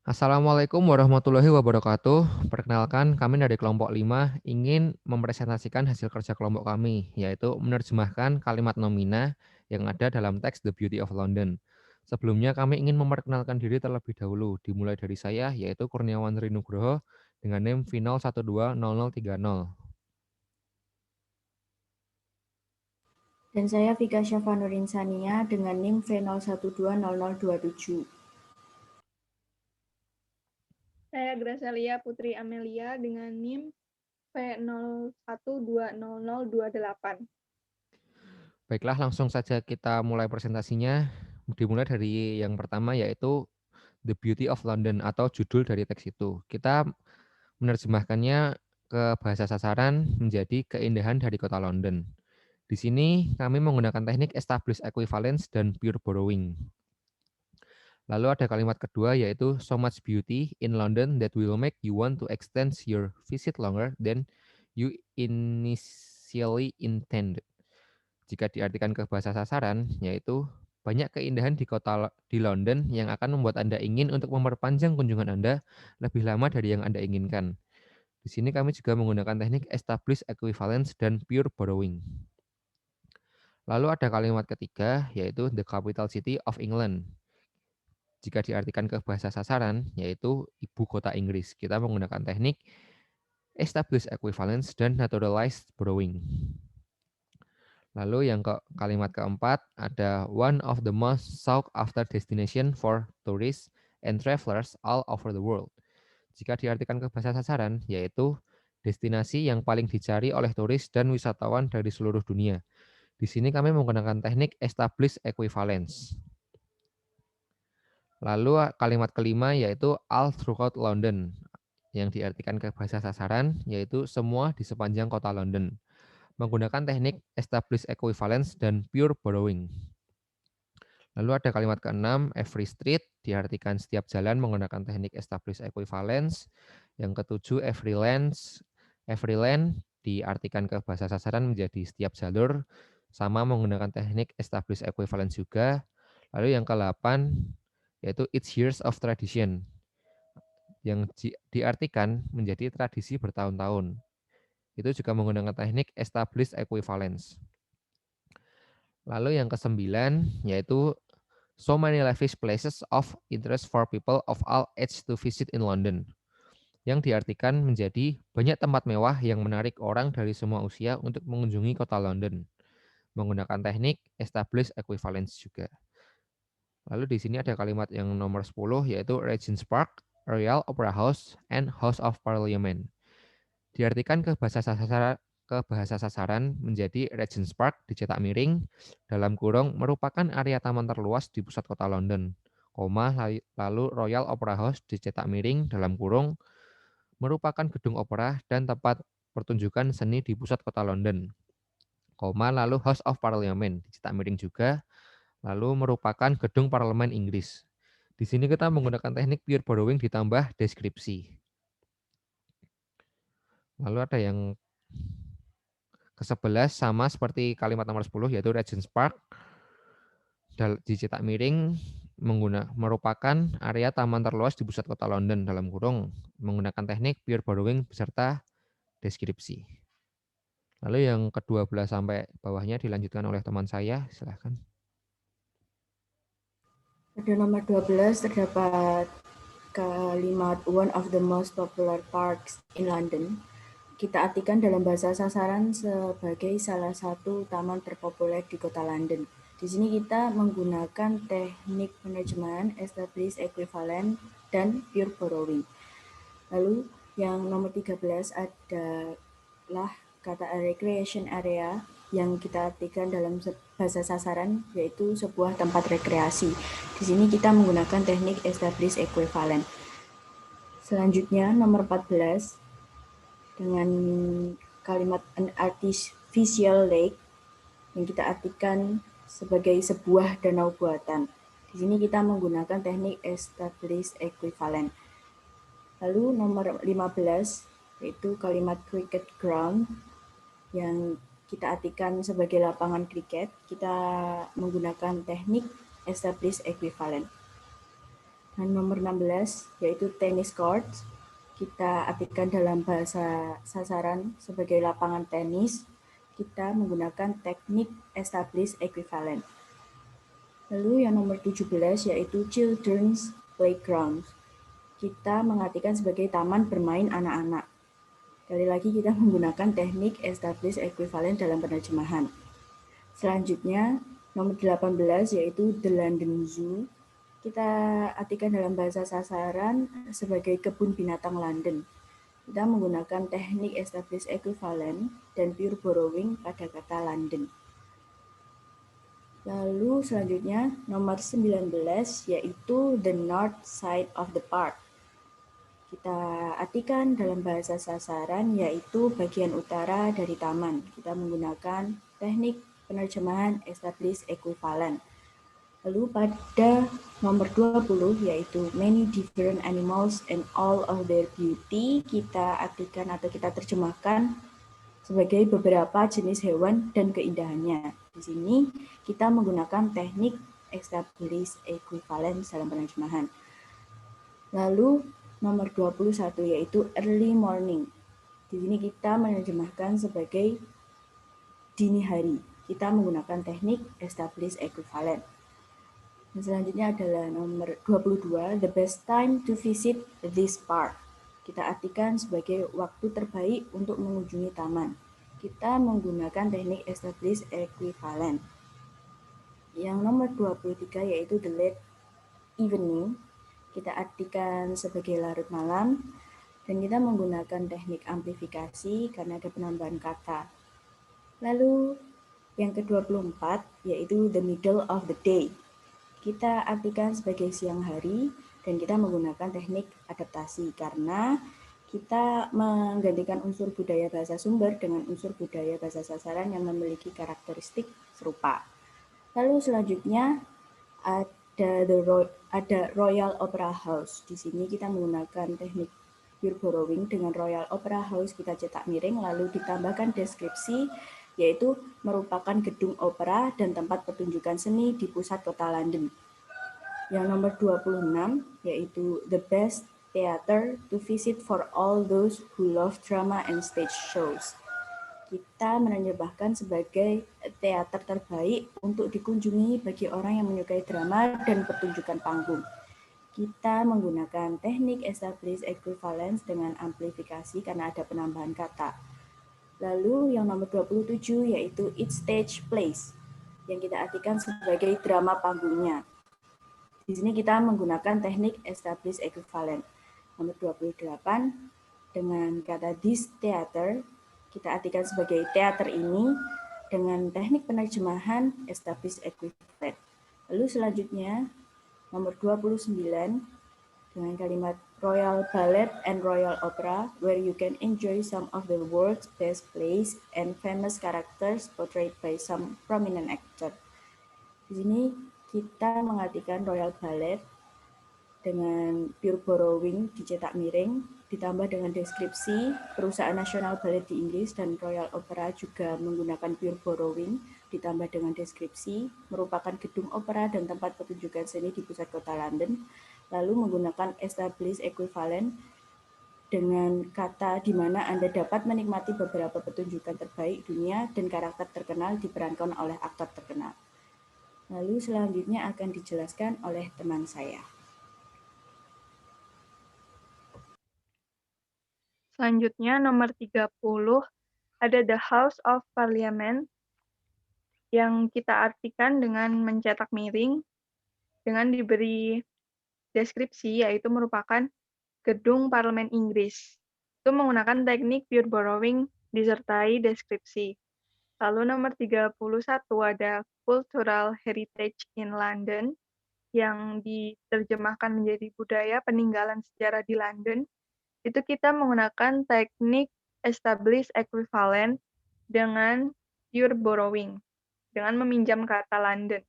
Assalamualaikum warahmatullahi wabarakatuh. Perkenalkan, kami dari kelompok 5 ingin mempresentasikan hasil kerja kelompok kami, yaitu menerjemahkan kalimat nomina yang ada dalam teks The Beauty of London. Sebelumnya kami ingin memperkenalkan diri terlebih dahulu, dimulai dari saya, yaitu Kurniawan Rinugroho dengan NIM V0120030. Dan saya Vika Syafa Nurinsania dengan NIM V0120027. Saya Gracelia Putri Amelia dengan NIM V0120028. Baiklah, langsung saja kita mulai presentasinya. Dimulai dari yang pertama, yaitu The Beauty of London atau judul dari teks itu. Kita menerjemahkannya ke bahasa sasaran menjadi keindahan dari kota London. Di sini kami menggunakan teknik established equivalence dan pure borrowing. Lalu ada kalimat kedua yaitu so much beauty in London that will make you want to extend your visit longer than you initially intended. Jika diartikan ke bahasa sasaran yaitu banyak keindahan di London yang akan membuat Anda ingin untuk memperpanjang kunjungan Anda lebih lama dari yang Anda inginkan. Di sini kami juga menggunakan teknik established equivalence dan pure borrowing. Lalu ada kalimat ketiga, yaitu the capital city of England. Jika diartikan ke bahasa sasaran, yaitu ibu kota Inggris. Kita menggunakan teknik established equivalence dan naturalized borrowing. Lalu yang kalimat keempat, ada one of the most sought after destination for tourists and travelers all over the world. Jika diartikan ke bahasa sasaran, yaitu destinasi yang paling dicari oleh turis dan wisatawan dari seluruh dunia. Di sini kami menggunakan teknik established equivalence. Lalu kalimat kelima yaitu all throughout London, yang diartikan ke bahasa sasaran yaitu semua di sepanjang kota London. Menggunakan teknik established equivalence dan pure borrowing. Lalu ada kalimat keenam, every street, diartikan setiap jalan menggunakan teknik established equivalence. Yang ketujuh, every land diartikan ke bahasa sasaran menjadi setiap jalur, sama menggunakan teknik established equivalence juga. Lalu yang ke-8, yaitu it's years of tradition, yang diartikan menjadi tradisi bertahun-tahun. Itu juga menggunakan teknik established equivalence. Lalu yang ke-9, yaitu so many lavish places of interest for people of all age to visit in London, yang diartikan menjadi banyak tempat mewah yang menarik orang dari semua usia untuk mengunjungi kota London, menggunakan teknik established equivalence juga. Lalu di sini ada kalimat yang nomor 10 yaitu Regent's Park, Royal Opera House, and House of Parliament. Diartikan ke bahasa sasaran menjadi Regent's Park dicetak miring, dalam kurung merupakan area taman terluas di pusat kota London, lalu Royal Opera House dicetak miring, dalam kurung merupakan gedung opera dan tempat pertunjukan seni di pusat kota London, lalu House of Parliament dicetak miring juga, lalu merupakan gedung parlemen Inggris. Di sini kita menggunakan teknik pure borrowing ditambah deskripsi. Lalu ada yang ke-11 sama seperti kalimat nomor 10 yaitu Regent's Park dicetak miring merupakan area taman terluas di pusat kota London, dalam kurung menggunakan teknik pure borrowing beserta deskripsi. Lalu yang ke-12 sampai bawahnya dilanjutkan oleh teman saya, silahkan. Pada nomor 12 terdapat kalimat one of the most popular parks in London. Kita artikan dalam bahasa sasaran sebagai salah satu taman terpopuler di kota London. Di sini kita menggunakan teknik penerjemahan established equivalent dan pure borrowing. Lalu yang nomor 13 adalah kata recreation area yang kita artikan dalam bahasa sasaran yaitu sebuah tempat rekreasi. Di sini kita menggunakan teknik established equivalent. Selanjutnya nomor 14 dengan kalimat an artificial lake yang kita artikan sebagai sebuah danau buatan. Di sini kita menggunakan teknik established equivalent. Lalu nomor 15 yaitu kalimat cricket ground yang kita artikan sebagai lapangan kriket, kita menggunakan teknik established equivalent. Dan nomor 16 yaitu tennis courts. Kita artikan dalam bahasa sasaran sebagai lapangan tenis. Kita menggunakan teknik established equivalent. Lalu yang nomor 17 yaitu children's playground. Kita mengartikan sebagai taman bermain anak-anak. Sekali lagi kita menggunakan teknik established equivalent dalam penerjemahan. Selanjutnya nomor 18 yaitu The London Zoo. Kita artikan dalam bahasa sasaran sebagai kebun binatang London. Kita menggunakan teknik established equivalent dan pure borrowing pada kata London. Lalu selanjutnya nomor 19 yaitu the north side of the park. Kita artikan dalam bahasa sasaran yaitu bagian utara dari taman. Kita menggunakan teknik penerjemahan established equivalent. Lalu pada nomor 20 yaitu many different animals and all of their beauty, kita artikan atau kita terjemahkan sebagai beberapa jenis hewan dan keindahannya. Di sini kita menggunakan teknik established equivalent dalam penerjemahan. Lalu nomor 21 yaitu early morning. Di sini kita menerjemahkan sebagai dini hari. Kita menggunakan teknik established equivalent. Dan selanjutnya adalah nomor 22, the best time to visit this park. Kita artikan sebagai waktu terbaik untuk mengunjungi taman. Kita menggunakan teknik established equivalent. Yang nomor 23 yaitu the late evening. Kita artikan sebagai larut malam. Dan kita menggunakan teknik amplifikasi karena ada penambahan kata. Lalu yang ke-24 yaitu the middle of the day. Kita artikan sebagai siang hari dan kita menggunakan teknik adaptasi karena kita menggantikan unsur budaya bahasa sumber dengan unsur budaya bahasa sasaran yang memiliki karakteristik serupa. Lalu selanjutnya ada Royal Opera House. Di sini kita menggunakan teknik pure borrowing dengan Royal Opera House kita cetak miring lalu ditambahkan deskripsi yaitu merupakan gedung opera dan tempat pertunjukan seni di pusat kota London. Yang nomor 26 yaitu the best theater to visit for all those who love drama and stage shows. Kita menerjemahkan sebagai teater terbaik untuk dikunjungi bagi orang yang menyukai drama dan pertunjukan panggung. Kita menggunakan teknik established equivalence dengan amplifikasi karena ada penambahan kata. Lalu yang nomor 27 yaitu each stage plays, yang kita artikan sebagai drama panggungnya. Di sini kita menggunakan teknik established equivalent. Nomor 28, dengan kata this theater, kita artikan sebagai teater ini dengan teknik penerjemahan established equivalent. Lalu selanjutnya, nomor 29, dengan kalimat Royal Ballet and Royal Opera, where you can enjoy some of the world's best plays and famous characters portrayed by some prominent actor. Di sini kita mengartikan Royal Ballet dengan pure borrowing dicetak miring, ditambah dengan deskripsi perusahaan nasional ballet di Inggris dan Royal Opera juga menggunakan pure borrowing, ditambah dengan deskripsi merupakan gedung opera dan tempat pertunjukan seni di pusat kota London. Lalu menggunakan established equivalent dengan kata di mana Anda dapat menikmati beberapa pertunjukan terbaik dunia dan karakter terkenal diperankan oleh aktor terkenal. Lalu selanjutnya akan dijelaskan oleh teman saya. Selanjutnya nomor 30 ada the House of Parliament yang kita artikan dengan mencetak miring dengan diberi deskripsi yaitu merupakan gedung parlemen Inggris. Itu menggunakan teknik pure borrowing disertai deskripsi. Lalu nomor 31 ada Cultural Heritage in London yang diterjemahkan menjadi budaya peninggalan sejarah di London. Itu kita menggunakan teknik established equivalent dengan pure borrowing, dengan meminjam kata London.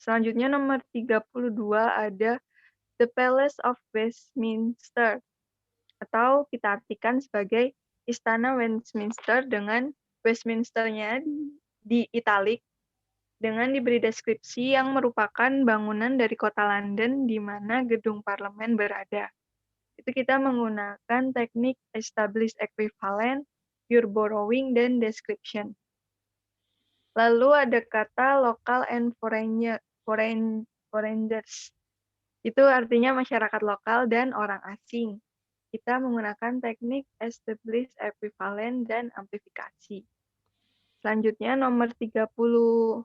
Selanjutnya nomor 32 ada The Palace of Westminster, atau kita artikan sebagai Istana Westminster dengan Westminster-nya di italic dengan diberi deskripsi yang merupakan bangunan dari kota London di mana gedung parlemen berada. Itu kita menggunakan teknik established equivalent, pure borrowing, dan description. Lalu ada kata local and foreigners. Itu artinya masyarakat lokal dan orang asing. Kita menggunakan teknik established equivalent dan amplifikasi. Selanjutnya nomor 34,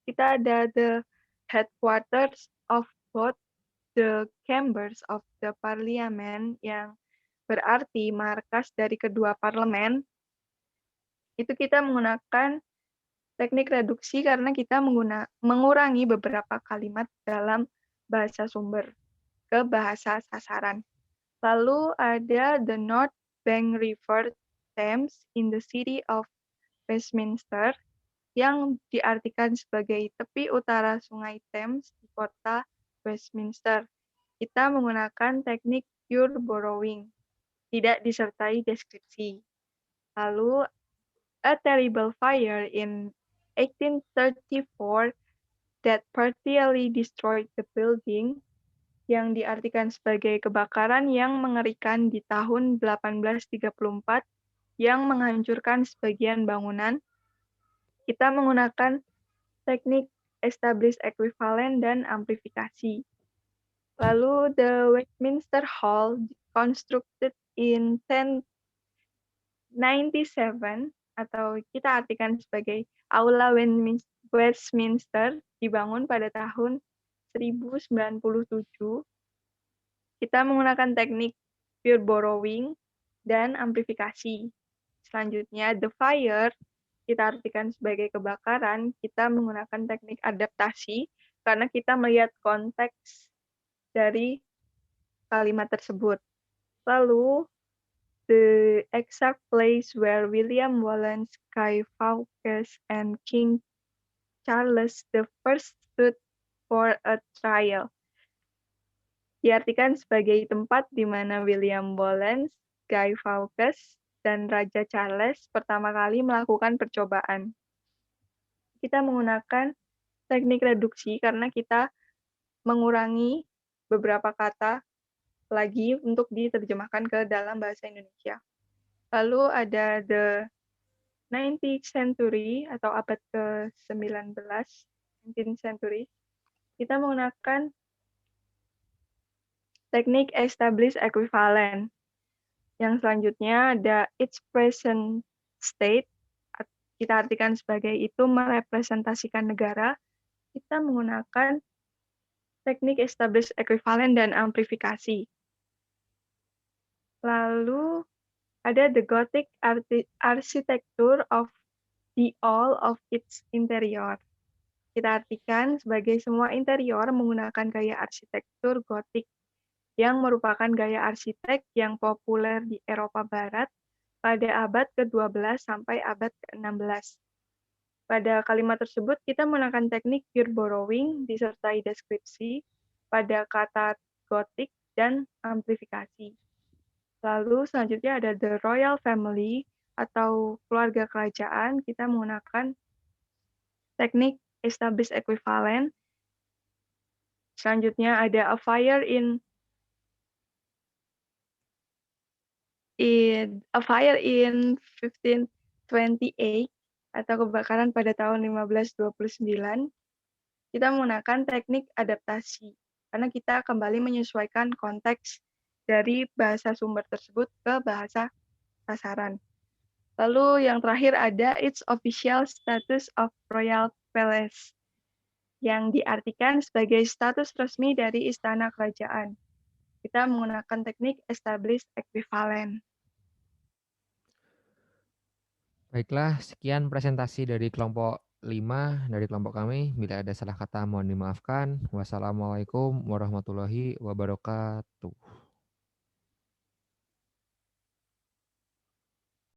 kita ada the headquarters of both the chambers of the parliament, yang berarti markas dari kedua parlemen. Itu kita menggunakan teknik reduksi karena kita mengurangi beberapa kalimat dalam bahasa sumber ke bahasa sasaran. Lalu ada the North Bank River Thames in the city of Westminster, yang diartikan sebagai tepi utara Sungai Thames di kota Westminster. Kita menggunakan teknik pure borrowing, tidak disertai deskripsi. Lalu, a terrible fire in 1834 that partially destroyed the building, yang diartikan sebagai kebakaran yang mengerikan di tahun 1834 yang menghancurkan sebagian bangunan. Kita menggunakan teknik established equivalent dan amplifikasi. Lalu the Westminster Hall, constructed in 1097, atau kita artikan sebagai Aula Westminster, dibangun pada tahun 1097. Kita menggunakan teknik pure borrowing dan amplifikasi. Selanjutnya, the fire, kita artikan sebagai kebakaran, kita menggunakan teknik adaptasi karena kita melihat konteks dari kalimat tersebut. Lalu, the exact place where William Wallace, Guy Fawkes, and King Charles I stood for a trial, diartikan sebagai tempat di mana William Wallace, Guy Fawkes, dan Raja Charles pertama kali melakukan percobaan. Kita menggunakan teknik reduksi karena kita mengurangi beberapa kata lagi untuk diterjemahkan ke dalam bahasa Indonesia. Lalu ada the 19th century atau abad ke-19, 19th century. Kita menggunakan teknik established equivalent. Yang selanjutnya ada its present state, kita artikan sebagai itu merepresentasikan negara. Kita menggunakan teknik established equivalent dan amplifikasi. Lalu ada the Gothic architecture of the all of its interior. Kita artikan sebagai semua interior menggunakan gaya arsitektur Gothic, yang merupakan gaya arsitek yang populer di Eropa Barat pada abad ke-12 sampai abad ke-16. Pada kalimat tersebut, kita menggunakan teknik pure borrowing disertai deskripsi pada kata Gothic dan amplifikasi. Lalu selanjutnya ada the royal family atau keluarga kerajaan. Kita menggunakan teknik established equivalent. Selanjutnya ada a fire in 1528 atau kebakaran pada tahun 1529. Kita menggunakan teknik adaptasi karena kita kembali menyesuaikan konteks dari bahasa sumber tersebut ke bahasa sasaran. Lalu yang terakhir ada its official status of royal palace, yang diartikan sebagai status resmi dari istana kerajaan. Kita menggunakan teknik established equivalent. Baiklah, sekian presentasi dari kelompok 5 dari kelompok kami. Bila ada salah kata mohon dimaafkan. Wassalamualaikum warahmatullahi wabarakatuh.